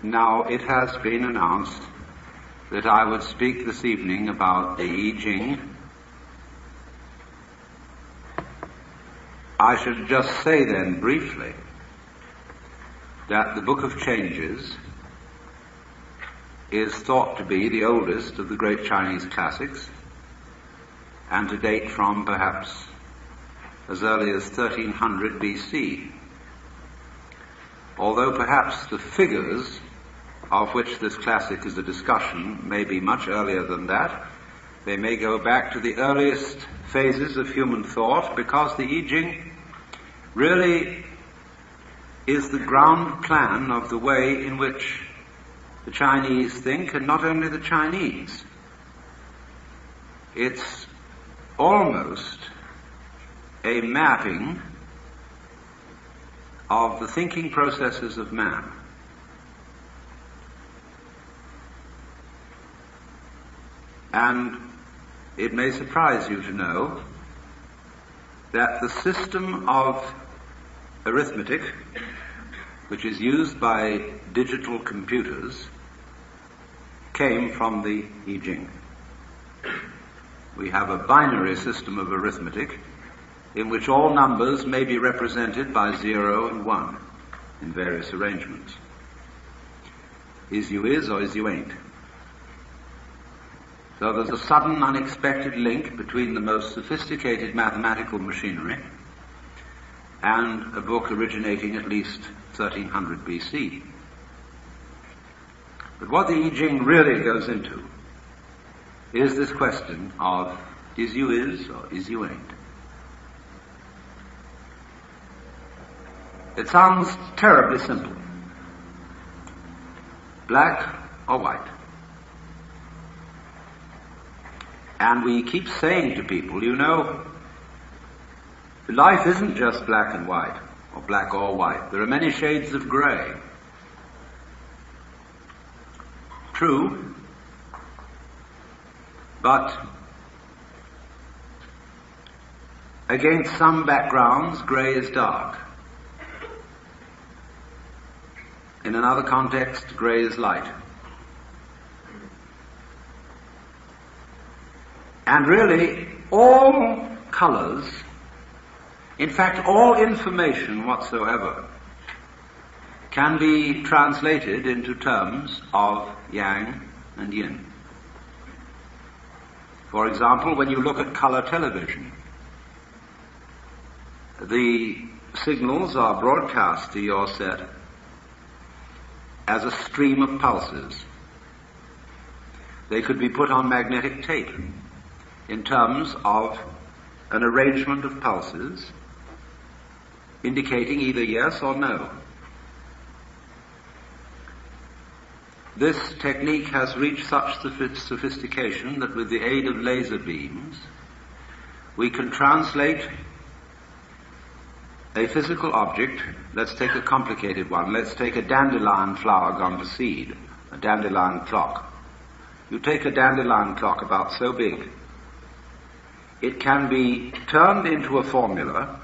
Now, it has been announced that I would speak this evening about the I Ching. I should just say then briefly that the Book of Changes is thought to be the oldest of the great Chinese classics, and to date from perhaps as early as 1300 BC. Although perhaps the figures of which this classic is a discussion may be much earlier than that, they may go back to the earliest phases of human thought, because the I Ching really is the ground plan of the way in which the Chinese think, and not only the Chinese. It's almost a mapping of the thinking processes of man. And it may surprise you to know that the system of arithmetic, which is used by digital computers, came from the I Ching. We have a binary system of arithmetic in which all numbers may be represented by 0 and 1 in various arrangements. Is you is or is you ain't. So there's a sudden, unexpected link between the most sophisticated mathematical machinery and a book originating at least 1300 BC. But what the I Ching really goes into is this question of is you is or is you ain't. It sounds terribly simple. Black or white. And we keep saying to people, you know, life isn't just black and white, or black or white. There are many shades of grey. True, but against some backgrounds, grey is dark. In another context, grey is light. And really, all colours, in fact, all information whatsoever, can be translated into terms of yang and yin. For example, when you look at color television, the signals are broadcast to your set as a stream of pulses. They could be put on magnetic tape in terms of an arrangement of pulses indicating either yes or no. This technique has reached such sophistication that with the aid of laser beams we can translate a physical object. Let's take a complicated one. Let's take a dandelion flower gone to seed, a dandelion clock. You take a dandelion clock about so big, it can be turned into a formula,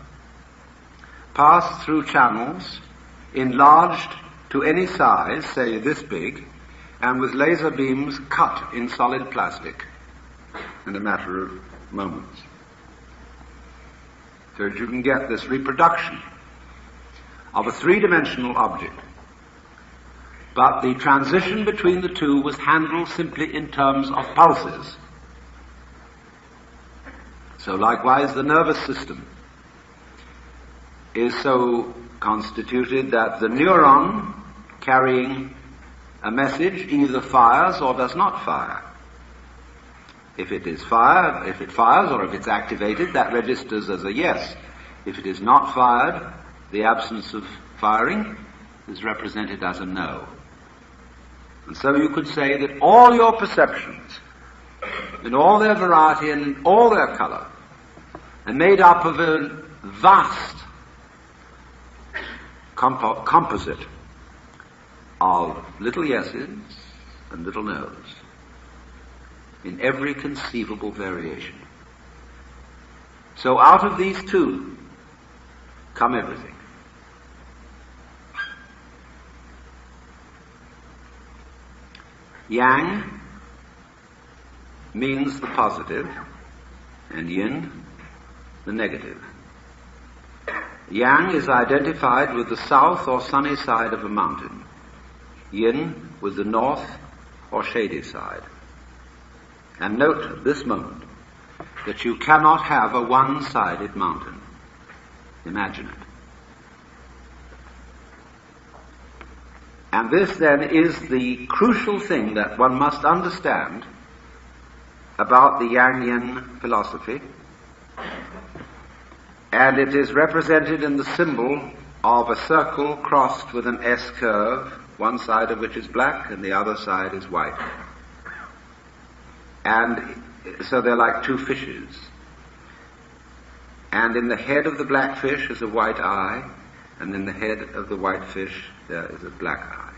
passed through channels, enlarged to any size, say this big, and with laser beams cut in solid plastic in a matter of moments. So that you can get this reproduction of a three-dimensional object. But the transition between the two was handled simply in terms of pulses. So likewise, the nervous system is so constituted that the neuron carrying a message either fires or does not fire. If it fires or if it's activated, that registers as a yes. If it is not fired, the absence of firing is represented as a no. And so you could say that all your perceptions, in all their variety and all their color, are made up of a vast composite of little yeses and little nos in every conceivable variation. So out of these two come everything. Yang means the positive, and yin the negative. Yang is identified with the south or sunny side of a mountain, yin with the north or shady side. And note at this moment that you cannot have a one-sided mountain. Imagine it. And this then is the crucial thing that one must understand about the Yang-Yin philosophy. And it is represented in the symbol of a circle crossed with an S curve, one side of which is black and the other side is white. And so they're like two fishes. And in the head of the black fish is a white eye, and in the head of the white fish there is a black eye.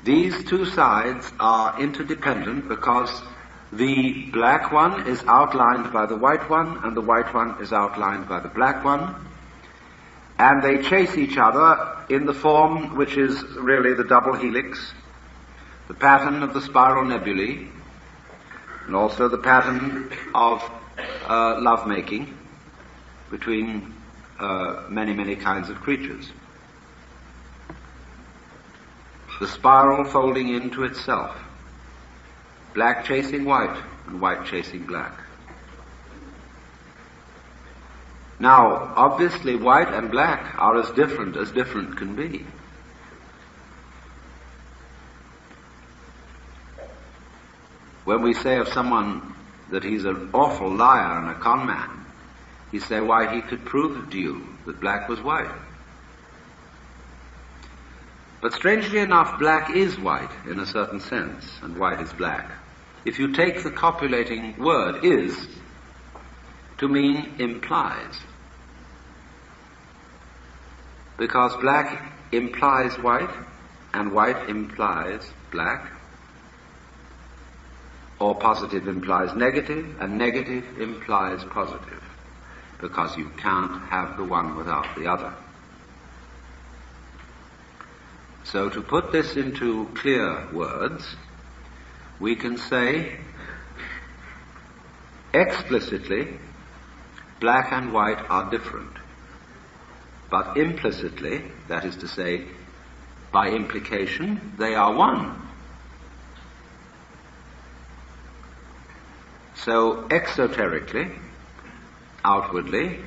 These two sides are interdependent because the black one is outlined by the white one, and the white one is outlined by the black one. And they chase each other in the form which is really the double helix, the pattern of the spiral nebulae, and also the pattern of love-making between many, many kinds of creatures. The spiral folding into itself, black chasing white and white chasing black. Now, obviously, white and black are as different can be. When we say of someone that he's an awful liar and a con man, you say, why, he could prove to you that black was white. But strangely enough, black is white in a certain sense, and white is black. If you take the copulating word is to mean implies, because black implies white and white implies black, or positive implies negative and negative implies positive, because you can't have the one without the other. So to put this into clear words, we can say explicitly black and white are different, but implicitly, that is to say, by implication, they are one. So exoterically, outwardly,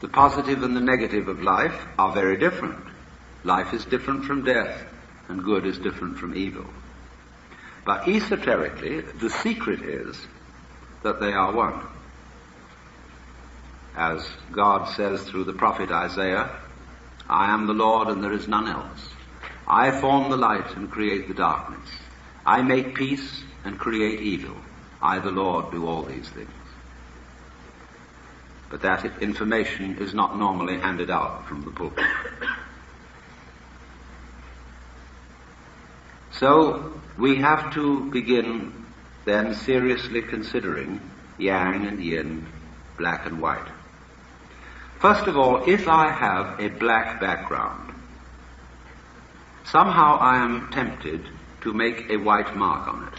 the positive and the negative of life are very different. Life is different from death, and good is different from evil. But esoterically, the secret is that they are one. As God says through the prophet Isaiah, I am the Lord and there is none else. I form the light and create the darkness. I make peace and create evil. I, the Lord, do all these things. But that information is not normally handed out from the pulpit. So we have to begin then seriously considering yang and yin, black and white. First of all, if I have a black background, somehow I am tempted to make a white mark on it.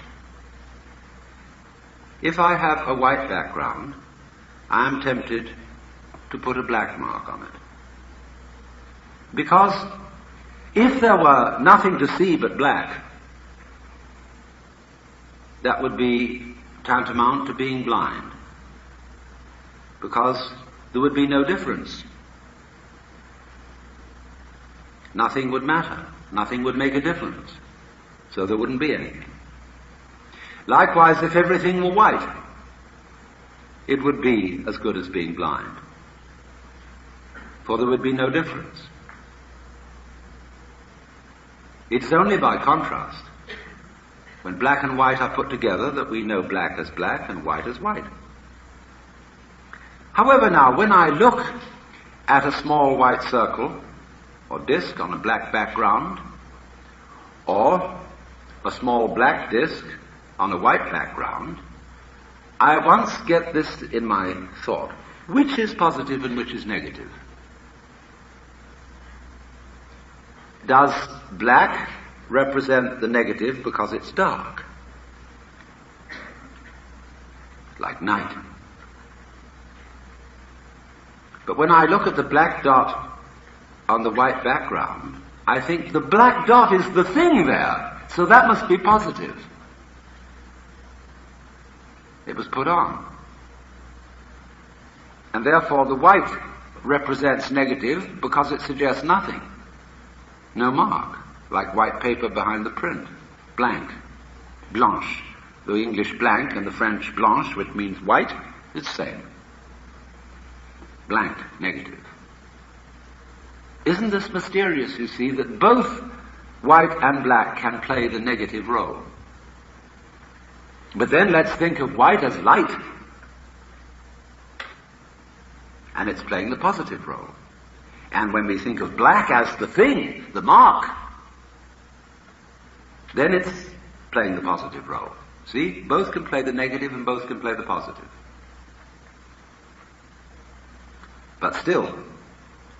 If I have a white background, I am tempted to put a black mark on it. Because if there were nothing to see but black, that would be tantamount to being blind, because there would be no difference. Nothing would matter. Nothing would make a difference. So there wouldn't be anything. Likewise, if everything were white, it would be as good as being blind, for there would be no difference. It's only by contrast, when black and white are put together, that we know black as black and white as white. However, now, when I look at a small white circle or disk on a black background, or a small black disk on a white background, I once get this in my thought: which is positive and which is negative? Does black represent the negative because it's dark, like night. But when I look at the black dot on the white background, I think the black dot is the thing there, so that must be positive. It was put on. And therefore the white represents negative because it suggests nothing. No mark, like white paper behind the print. Blank. Blanche. The English blank and the French blanche, which means white, it's the same. Blank, negative. Isn't this mysterious, you see, that both white and black can play the negative role? But then let's think of white as light. And it's playing the positive role. And when we think of black as the thing, the mark, then it's playing the positive role. See? Both can play the negative and both can play the positive. But still,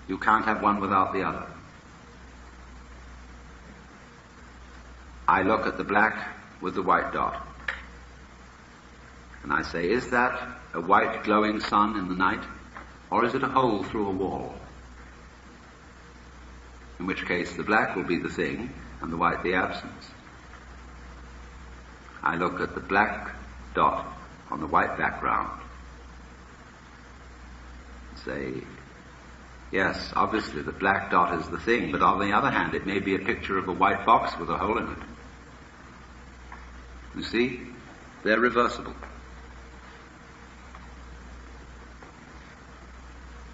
you can't have one without the other. I look at the black with the white dot. And I say, is that a white glowing sun in the night? Or is it a hole through a wall? In which case the black will be the thing and the white the absence. I look at the black dot on the white background and say, yes, obviously the black dot is the thing, but on the other hand it may be a picture of a white box with a hole in it. You see? They're reversible.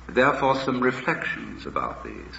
Therefore, some reflections about these.